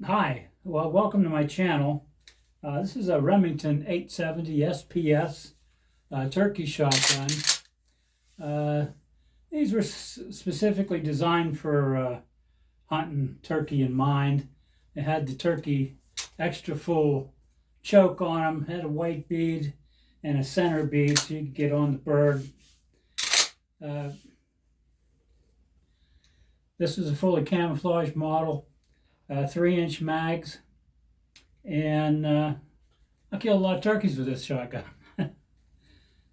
Hi, well, welcome to my channel. This is a Remington 870 SPS turkey shotgun. These were specifically designed for hunting turkey in mind. They had the turkey extra full choke on them, had a white bead and a center bead so you could get on the bird. This is a fully camouflaged model. 3-inch mags, and I killed a lot of turkeys with this shotgun.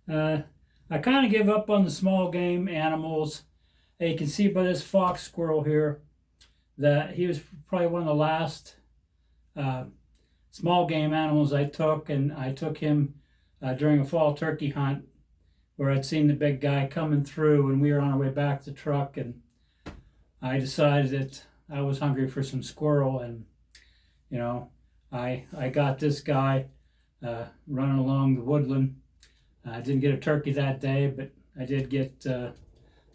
I kind of give up on the small game animals. You can see by this fox squirrel here that he was probably one of the last small game animals I took, and I took him during a fall turkey hunt where I'd seen the big guy coming through, and we were on our way back to the truck, and I decided that I was hungry for some squirrel, and I got this guy running along the woodland. I didn't get a turkey that day, but I did get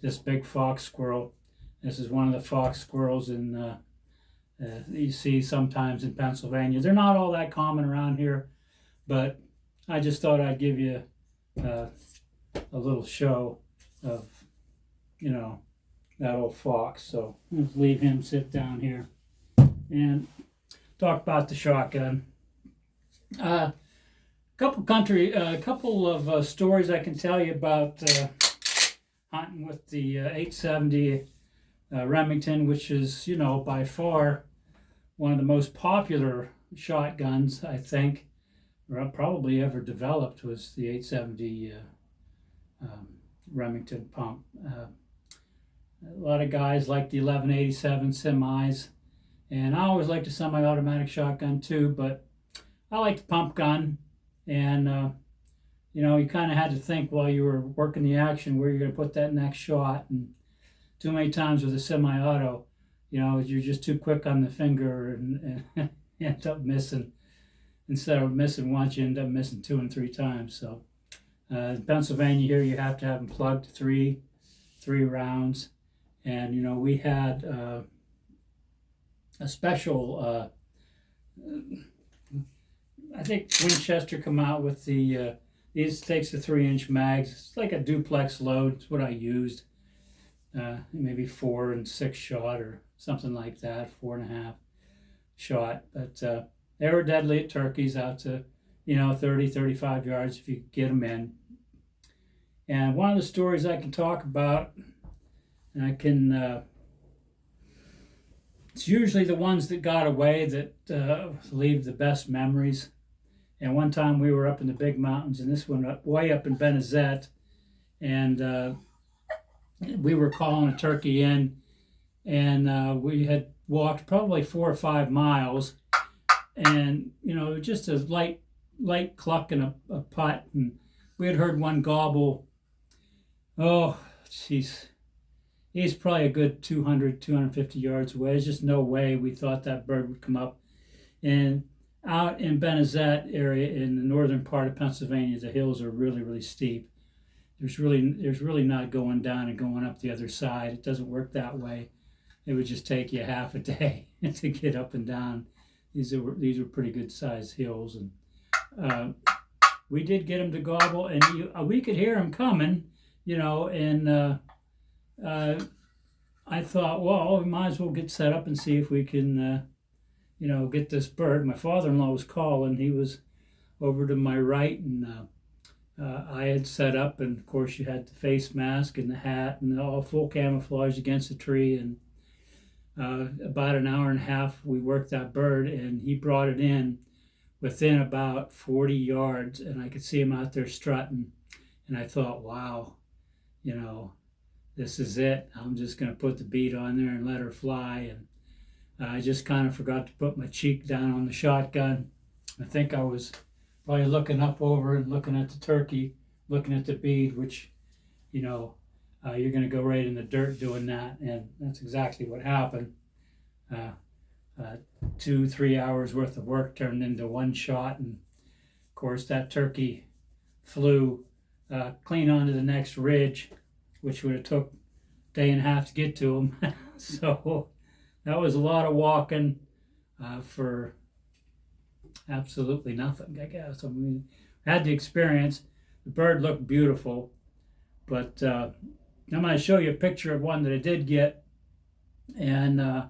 this big fox squirrel. This is one of the fox squirrels you see sometimes in Pennsylvania. They're not all that common around here, but I just thought I'd give you a little show of, that old fox. So let's leave him sit down here and talk about the shotgun. A couple of stories I can tell you about hunting with the 870 Remington, which is, by far one of the most popular shotguns I think probably ever developed, was the 870 Remington pump. A lot of guys like the 1187 semis, and I always liked the semi-automatic shotgun too, but I like the pump gun. And you kind of had to think while you were working the action where you're going to put that next shot. And too many times with a semi-auto, you're just too quick on the finger, and you end up missing. Instead of missing once, you end up missing 2 and 3 times. So in Pennsylvania here, you have to have them plugged three rounds. And we had a special, I think Winchester come out with these takes the 3-inch mags. It's like a duplex load. It's what I used. Maybe 4 and 6 shot or something like that, 4.5 shot. But they were deadly at turkeys out to 30, 35 yards if you could get them in. And one of the stories I can talk about, and it's usually the ones that got away that leave the best memories. And one time we were up in the big mountains, and this one way up in Benezet, and we were calling a turkey in, and we had walked probably 4 or 5 miles, and just a light cluck and a putt, and we had heard one gobble. Oh, jeez. He's probably a good 200, 250 yards away. There's just no way we thought that bird would come up. And out in Benezet area, in the northern part of Pennsylvania, the hills are really, really steep. There's really not going down and going up the other side. It doesn't work that way. It would just take you half a day to get up and down. These are pretty good sized hills, and we did get him to gobble, and we could hear him coming, and I thought, well, we might as well get set up and see if we can, get this bird. My father-in-law was calling. He was over to my right, and I had set up, and of course you had the face mask and the hat and all full camouflage against the tree. And about an hour and a half, we worked that bird, and he brought it in within about 40 yards, and I could see him out there strutting. And I thought, wow, this is it. I'm just going to put the bead on there and let her fly. And I just kind of forgot to put my cheek down on the shotgun. I think I was probably looking up over and looking at the turkey, looking at the bead, which, you're going to go right in the dirt doing that. And that's exactly what happened. 2-3 hours worth of work turned into one shot. And of course, that turkey flew clean onto the next ridge, which would have took a day and a half to get to him. So that was a lot of walking, for absolutely nothing, I guess. I mean, had the experience. The bird looked beautiful, but I'm going to show you a picture of one that I did get, and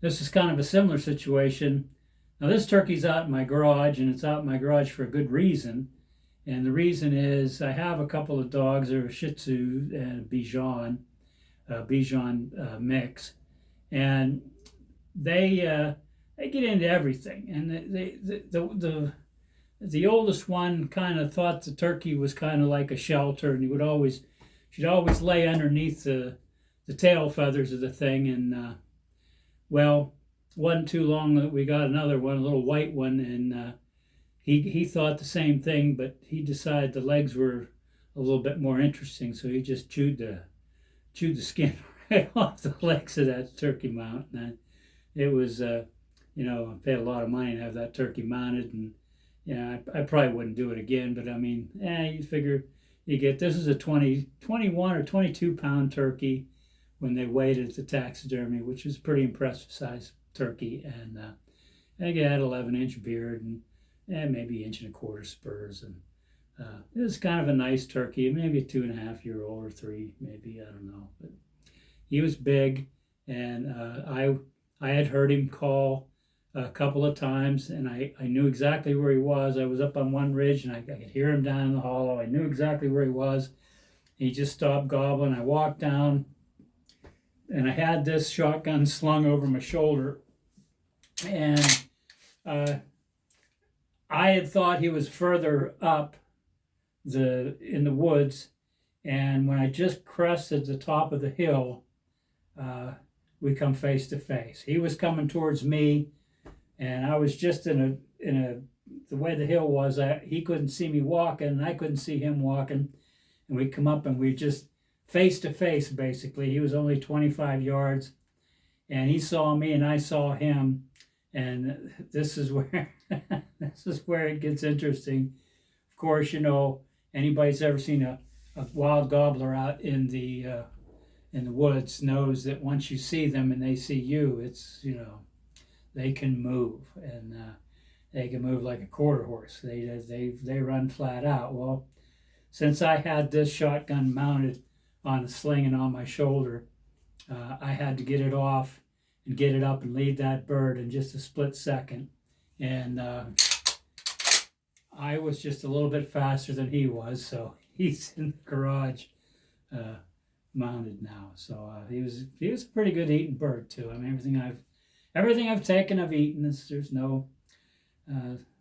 this is kind of a similar situation. Now, this turkey's out in my garage, and it's out in my garage for a good reason. And the reason is I have a couple of dogs. They're a Shih Tzu and a Bichon mix, and they get into everything. And the oldest one kind of thought the turkey was kind of like a shelter, and she'd always lay underneath the tail feathers of the thing. And well, wasn't too long that we got another one, a little white one, and he thought the same thing, but he decided the legs were a little bit more interesting, so he just chewed the skin right off the legs of that turkey mount. And it was, I paid a lot of money to have that turkey mounted, and I probably wouldn't do it again. But I mean, you figure this is a 21 or 22 pound turkey when they weighed it at the taxidermy, which was pretty impressive size turkey, and again, had 11-inch beard and maybe 1.25 inch spurs, and it was kind of a nice turkey, maybe a 2.5-year-old or 3, maybe, I don't know. But he was big, and I had heard him call a couple of times, and I knew exactly where he was. I was up on one ridge, and I could hear him down in the hollow. I knew exactly where he was. He just stopped gobbling. I walked down, and I had this shotgun slung over my shoulder, and I had thought he was further up in the woods, and when I just crested the top of the hill, we come face to face. He was coming towards me, and I was just in the way the hill was. He couldn't see me walking, and I couldn't see him walking, and we come up and we just face to face. Basically, he was only 25 yards, and he saw me, and I saw him, and this is where it gets interesting. Of course, anybody's ever seen a wild gobbler out in the woods knows that once you see them and they see you, it's they can move, and they can move like a quarter horse. They run flat out. Well, since I had this shotgun mounted on a sling and on my shoulder, I had to get it off and get it up and lead that bird in just a split second. And I was just a little bit faster than he was, so he's in the garage mounted now. So he was a pretty good eating bird too. I mean, everything I've taken, I've eaten. There's no,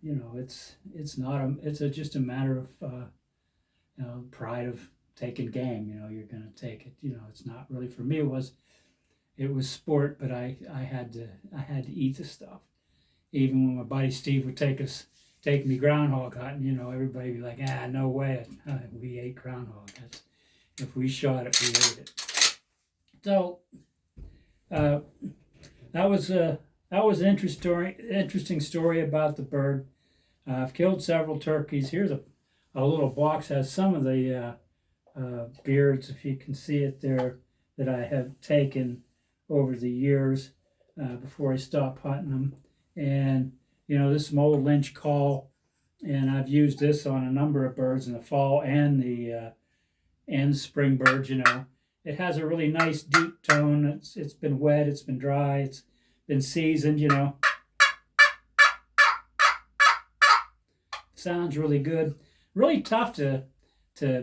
it's just a matter of pride of taking game. You're gonna take it. It's not really for me. It was sport, but I had to eat the stuff. Even when my buddy Steve would take me groundhog hunting, everybody would be like, no way, we ate groundhog. If we shot it, we ate it. So that was an interesting story about the bird. I've killed several turkeys. Here's a little box, has some of the beards, if you can see it there, that I have taken over the years before I stopped hunting them. And this is my old Lynch call, and I've used this on a number of birds in the fall and the spring birds. It has a really nice deep tone. It's been wet, it's been dry, it's been seasoned. Sounds really good. Really tough to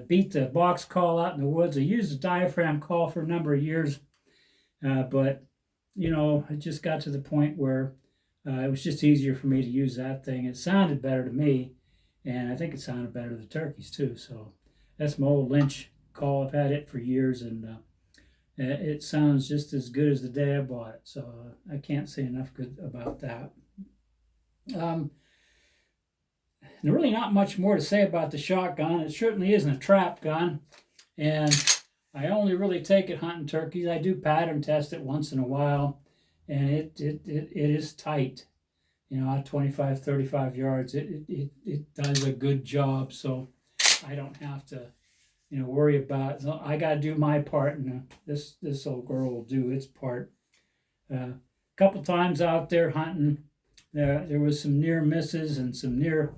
beat the box call out in the woods. I used a diaphragm call for a number of years, but it just got to the point where it was just easier for me to use that thing. It sounded better to me, and I think it sounded better to the turkeys too. So that's my old Lynch call. I've had it for years, and it sounds just as good as the day I bought it. So I can't say enough good about that. There's really not much more to say about the shotgun. It certainly isn't a trap gun, and I only really take it hunting turkeys. I do pattern test it once in a while, and it is tight. At 25, 35 yards, it does a good job. So I don't have to, worry about it. So I got to do my part, and this old girl will do its part. A couple times out there hunting, there was some near misses and some near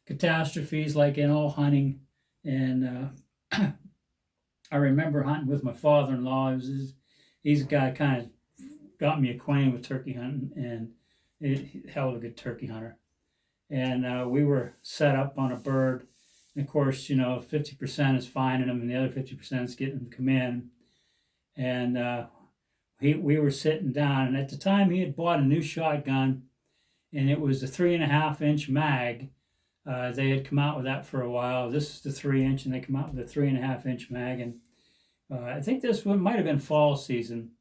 catastrophes, like in all hunting. And I remember hunting with my father-in-law. He's a guy kind of got me acquainted with turkey hunting, and hell of a good turkey hunter. And we were set up on a bird. And of course, 50% is finding them, and the other 50% is getting them to come in. And we were sitting down, and at the time he had bought a new shotgun, and it was a 3.5-inch mag. They had come out with that for a while. This is the 3-inch, and they come out with a 3.5-inch mag. And I think this one might have been fall season,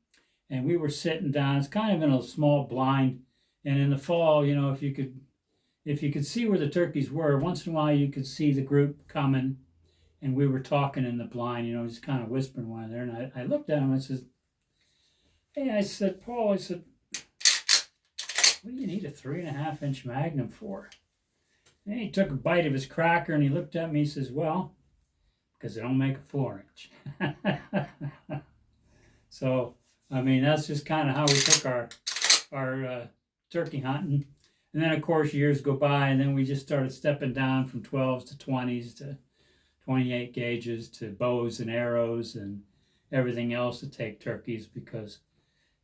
and we were sitting down. It's kind of in a small blind, and in the fall, if you could see where the turkeys were, once in a while you could see the group coming, and we were talking in the blind, just kind of whispering one there. And I looked at him and I said, "Hey," I said, "Paul," I said, "what do you need a 3.5-inch Magnum for?" And he took a bite of his cracker and he looked at me. He says, "Well, because they don't make a 4-inch." So, that's just kind of how we took our turkey hunting. And then, of course, years go by, and then we just started stepping down from 12s to 20s to 28 gauges to bows and arrows and everything else to take turkeys, because,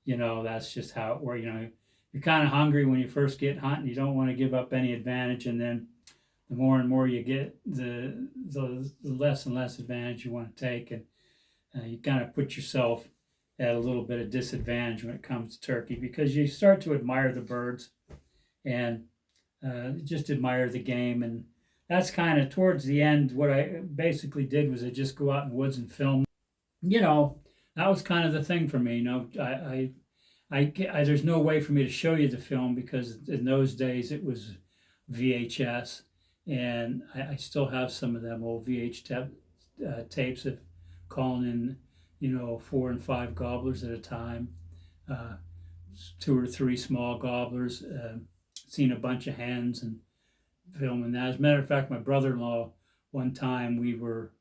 that's just how it works. You're kind of hungry when you first get hunting. You don't want to give up any advantage, and then the more and more you get, the less and less advantage you want to take, and you kind of put yourself at a little bit of disadvantage when it comes to turkey, because you start to admire the birds and just admire the game. And that's kind of towards the end. What I basically did was I just go out in the woods and film. That was kind of the thing for me. There's no way for me to show you the film, because in those days it was VHS, and I still have some of them old tapes of calling in, 4 and 5 gobblers at a time, 2 or 3 small gobblers, seen a bunch of hens and filming that. As a matter of fact, my brother-in-law, one time we were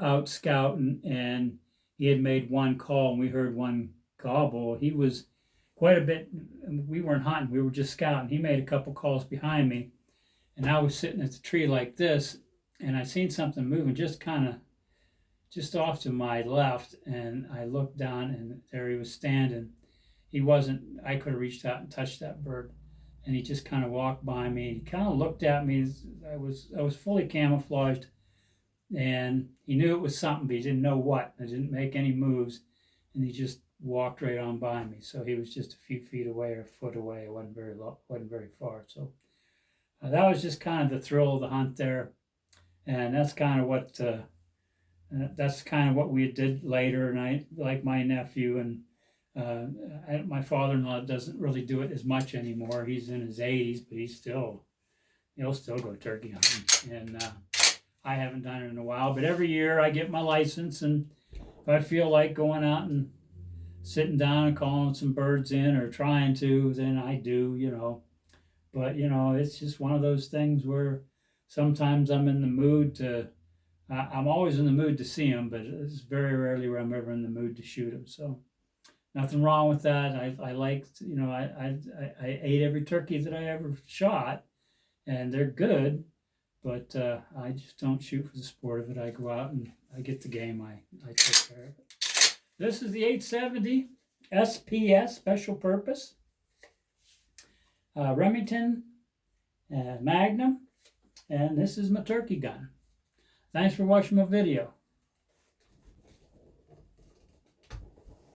out scouting, and he had made one call, and we heard one gobble. He was quite a bit, we weren't hunting, we were just scouting. He made a couple calls behind me, and I was sitting at the tree like this, and I seen something moving just off to my left, and I looked down, and there he was standing. I could have reached out and touched that bird, and he just kind of walked by me. He kind of looked at me. I was fully camouflaged, and he knew it was something, but he didn't know what. I didn't make any moves, and he just walked right on by me. So he was just a few feet away or a foot away. It wasn't very far. So that was just kind of the thrill of the hunt there, and that's kind of what we did later. And I, like my nephew, and my father-in-law doesn't really do it as much anymore. He's in his 80s, but he'll still go turkey hunting, and I haven't done it in a while. But every year I get my license, and if I feel like going out and sitting down and calling some birds in, or trying to, then I do. But it's just one of those things where sometimes I'm in the mood to. I'm always in the mood to see them, but it's very rarely where I'm ever in the mood to shoot them. So nothing wrong with that. I like, I ate every turkey that I ever shot, and they're good, but I just don't shoot for the sport of it. I go out and I get the game. I take care of it. This is the 870 SPS Special Purpose Remington Magnum, and this is my turkey gun. Thanks for watching my video.